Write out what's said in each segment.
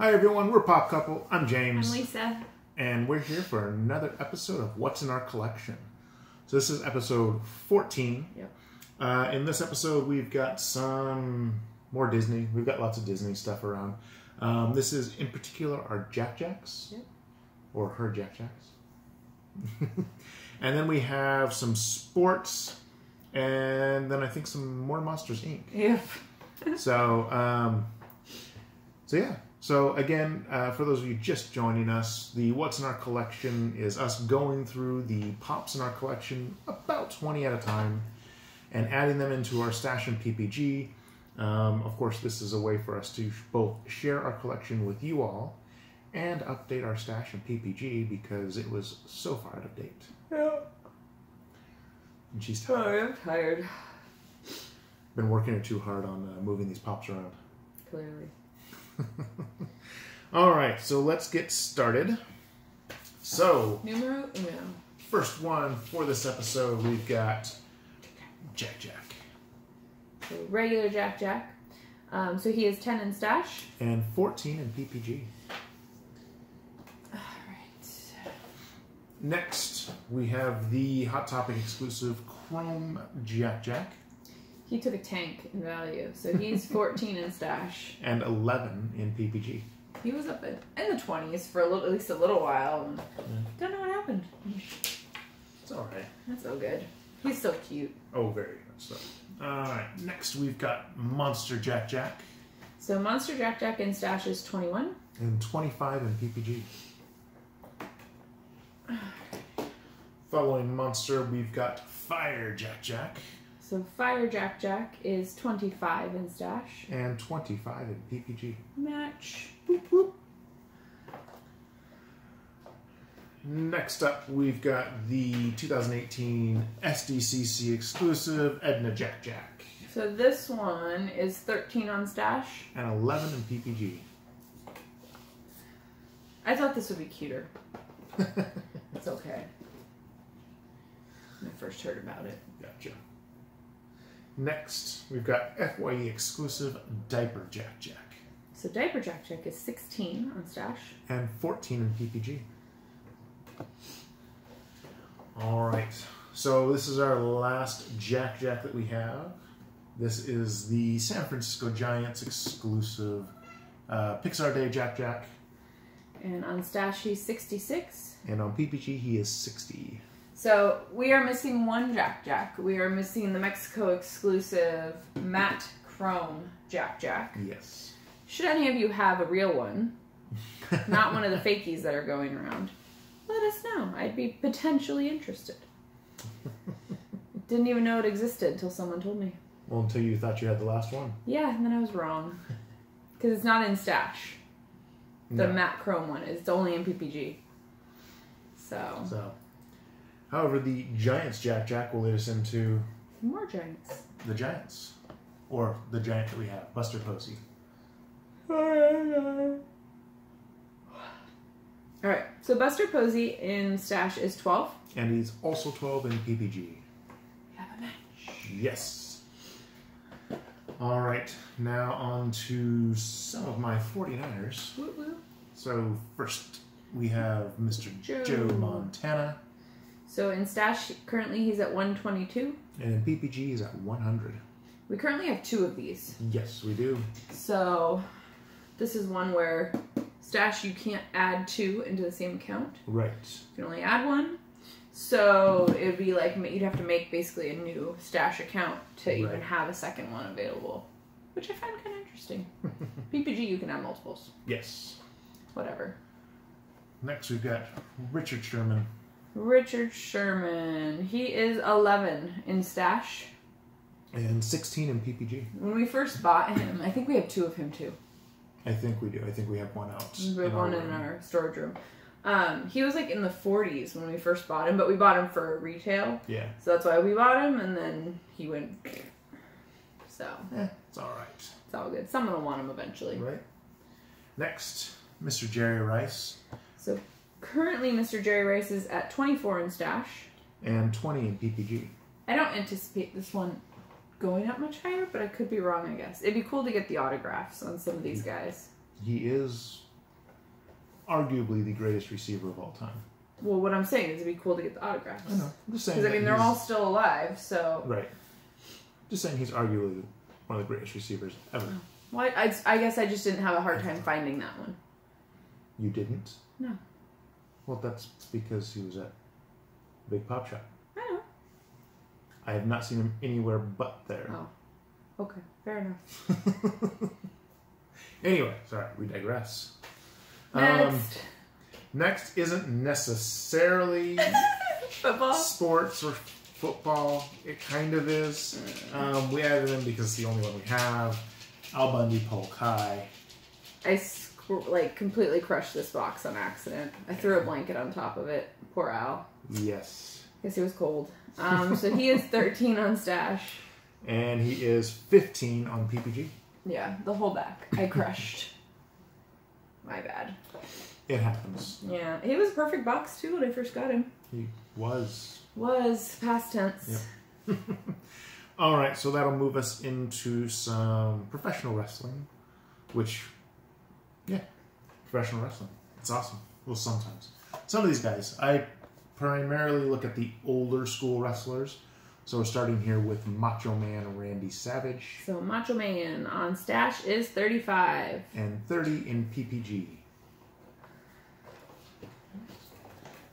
Hi everyone, we're Pop Couple. I'm James. I'm Lisa. And we're here for another episode of What's in Our Collection. So this is episode 14. Yep. In this episode we've got some more Disney. We've got lots of Disney stuff around. This is in particular our Jack Jacks. Yep. Or her Jack Jacks. And then we have some sports. And then I think some more Monsters, Inc. Yep. So yeah. So again, for those of you just joining us, the What's in Our Collection is us going through the pops in our collection, about 20 at a time, and adding them into our stash and PPG. Of course, this is a way for us to both share our collection with you all and update our stash and PPG because it was so far out of date. Yeah. And she's tired. I'm tired. Been working her too hard on moving these pops around. Clearly. All right, so let's get started. So, Numero uno. First one for this episode, we've got Jack Jack. So regular Jack Jack. So he is 10 in stash. And 14 in PPG. All right. Next, we have the Hot Topic exclusive Chrome Jack Jack. He took a tank in value, so he's 14 in stash. And 11 in PPG. He was up in the 20s for at least a little while. And don't know what happened. It's all right. That's so good. He's so cute. Oh, very much so. All right, next we've got Monster Jack Jack. So Monster Jack Jack in stash is 21. And 25 in PPG. Following Monster, we've got Fire Jack Jack. So Fire Jack Jack is 25 in stash. And 25 in PPG. Match. Boop, boop. Next up, we've got the 2018 SDCC exclusive Edna Jack Jack. So this one is 13 on stash. And 11 in PPG. I thought this would be cuter. It's okay. When I first heard about it. Gotcha. Next, we've got FYE exclusive Diaper Jack Jack. So Diaper Jack Jack is 16 on stash. And 14 in PPG. Alright, so this is our last Jack Jack that we have. This is the San Francisco Giants exclusive Pixar Day Jack Jack. And on stash he's 66. And on PPG he is 60. So we are missing one Jack Jack. We are missing the Mexico exclusive matte chrome Jack Jack. Yes. Should any of you have a real one, not one of the fakies that are going around, let us know. I'd be potentially interested. Didn't even know it existed until someone told me. Well, until you thought you had the last one. Yeah, and then I was wrong. Because it's not in stash. The matte chrome one is only in PPG. So. However, the Giants Jack Jack will lead us into... More Giants. The Giants. Or the Giant that we have, Buster Posey. Alright, so Buster Posey in stash is 12. And he's also 12 in PPG. We have a match. Yes. Alright, now on to some of my 49ers. Woo woo. So first we have Mr. Joe Montana. So in stash, currently he's at 122. And in PPG he's at 100. We currently have 2 of these. Yes, we do. So this is one where stash you can't add 2 into the same account. Right. You can only add 1. So it would be like you'd have to make basically a new stash account to even have a second one available. Which I find kind of interesting. PPG you can add multiples. Yes. Whatever. Next we've got Richard Sherman. Richard Sherman. He is 11 in stash. And 16 in PPG. When we first bought him, I think we have 2 of him too. I think we do. I think we have one out. We have one in our storage room. He was like in the 40s when we first bought him, but we bought him for retail. Yeah. So that's why we bought him, and then he went. So. It's alright. It's all good. Someone will want him eventually. Right. Next, Mr. Jerry Rice. So currently Mr. Jerry Rice is at 24 in stash. And 20 in PPG. I don't anticipate this one going up much higher, but I could be wrong, I guess. It'd be cool to get the autographs on some of these guys. He is arguably the greatest receiver of all time. Well, what I'm saying is it'd be cool to get the autographs. I know. I'm just saying. Because, I mean, they're all still alive, so... Right. Just saying he's arguably one of the greatest receivers ever. Well, I guess I just didn't have a hard time finding that one. You didn't? No. Well, that's because he was at Big Pop Shop. I know. I have not seen him anywhere but there. Oh. Okay. Fair enough. Anyway, sorry, we digress. Next isn't necessarily football, sports, or football. It kind of is. We added him because it's the only one we have. Al Bundy, Polk High. I completely crushed this box on accident. I threw a blanket on top of it. Poor Al. Yes. Guess he was cold. So he is 13 on Stash. And he is 15 on PPG. Yeah, the whole back. I crushed. My bad. It happens. Yeah, he was a perfect box too when I first got him. He was. Was, past tense. Yep. All right, so that'll move us into some professional wrestling, which, yeah, professional wrestling. It's awesome. Well, sometimes. Some of these guys, I primarily look at the older school wrestlers. So we're starting here with Macho Man Randy Savage. So Macho Man on Stash is 35. And 30 in PPG.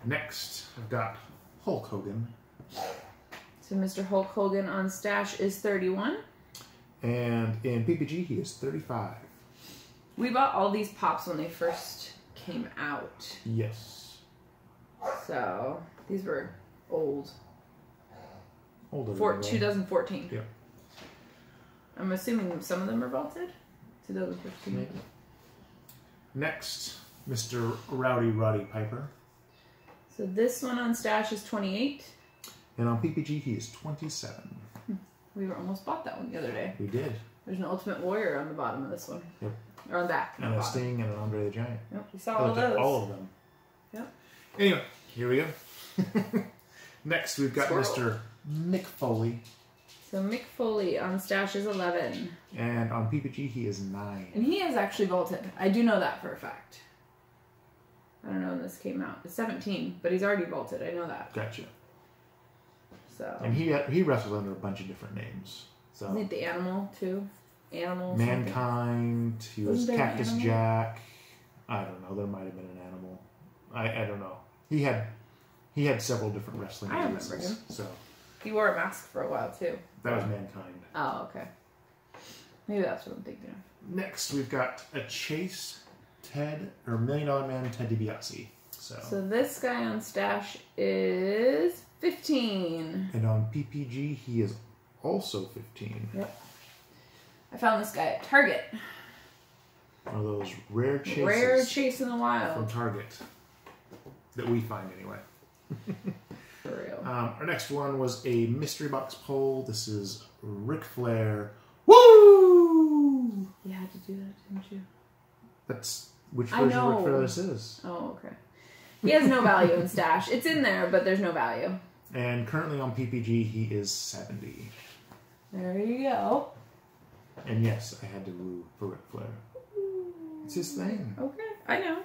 Next, I've got Hulk Hogan. So Mr. Hulk Hogan on Stash is 31. And in PPG, he is 35. We bought all these pops when they first came out. Yes. So these were old. Older. 2014. Yeah. I'm assuming some of them are vaulted. 2015. Maybe. Next, Mr. Roddy Piper. So this one on Stash is 28. And on PPG, he is 27. We almost bought that one the other day. We did. There's an Ultimate Warrior on the bottom of this one. Yep. Or on that. And a Sting and an Andre the Giant. Yep, we saw all of those. All of them. Yep. Anyway, here we go. Next, we've got Squirrel. Mr. Mick Foley. So Mick Foley on Stash is 11. And on PPG, he is 9. And he is actually vaulted. I do know that for a fact. I don't know when this came out. It's 17, but he's already vaulted. I know that. Gotcha. So. And he wrestled under a bunch of different names. So Isn't it the Animal, too? Animal Mankind. something. He was Wasn't there an Cactus animal? Jack. I don't know. There might have been an animal. I don't know. He had several different wrestling I releases, remember him. So He wore a mask for a while, too. that was Mankind. Oh, okay. Maybe that's what I'm thinking of. Next, we've got a Chase Ted, or $1 Million Man Ted DiBiase. So this guy on Stash is 15. And on PPG, he is also 15. Yep. I found this guy at Target. One of those rare chases. Rare chase in the From wild. Target. That we find anyway. For real. Our next one was a mystery box poll. This is Ric Flair. Woo! You had to do that, didn't you? That's which I version of Ric know. Flair this is. Oh, okay. He has no value in Stash. It's in there, but there's no value. And currently on PPG, he is 70. There you go. And yes, I had to woo for Ric Flair. It's his thing. Okay, I know.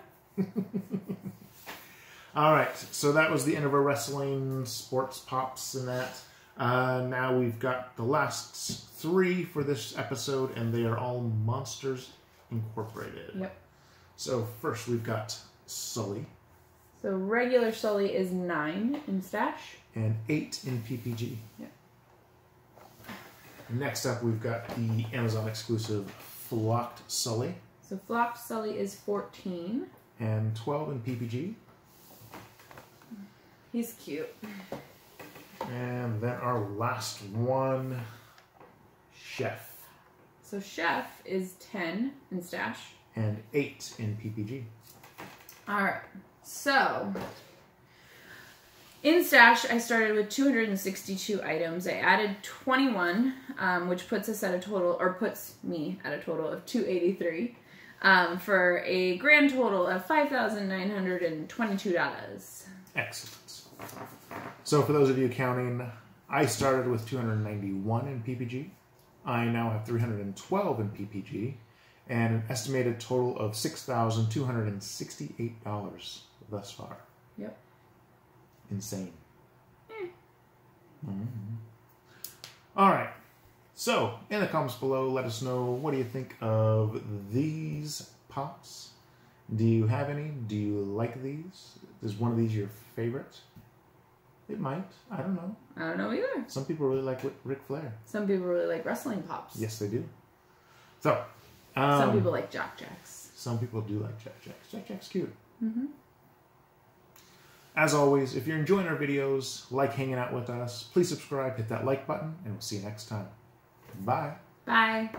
All right, so that was the end of our wrestling, sports, pops, and that. Now we've got the last 3 for this episode, and they are all Monsters Incorporated. Yep. So first we've got Sully. So regular Sully is 9 in Stash. And 8 in PPG. Yep. Next up, we've got the Amazon exclusive Flocked Sully. So Flocked Sully is 14. And 12 in PPG. He's cute. And then our last one, Chef. So Chef is 10 in Stash. And 8 in PPG. Alright, so in Stash, I started with 262 items. I added 21, which puts us at a total, or puts me at a total of 283, for a grand total of $5,922. Excellent. So for those of you counting, I started with 291 in PPG. I now have 312 in PPG. and an estimated total of $6,268 thus far. Yep. Insane. All right. So, in the comments below, let us know, what do you think of these pops? Do you have any? Do you like these? Is one of these your favorite? It might. I don't know. I don't know either. Some people really like Ric Flair. Some people really like wrestling pops. Yes, they do. So, some people like Jack Jacks. Some people do like Jack Jacks. Jack Jack's cute. Mm-hmm. As always, if you're enjoying our videos, like hanging out with us, please subscribe, hit that like button, and we'll see you next time. Bye. Bye.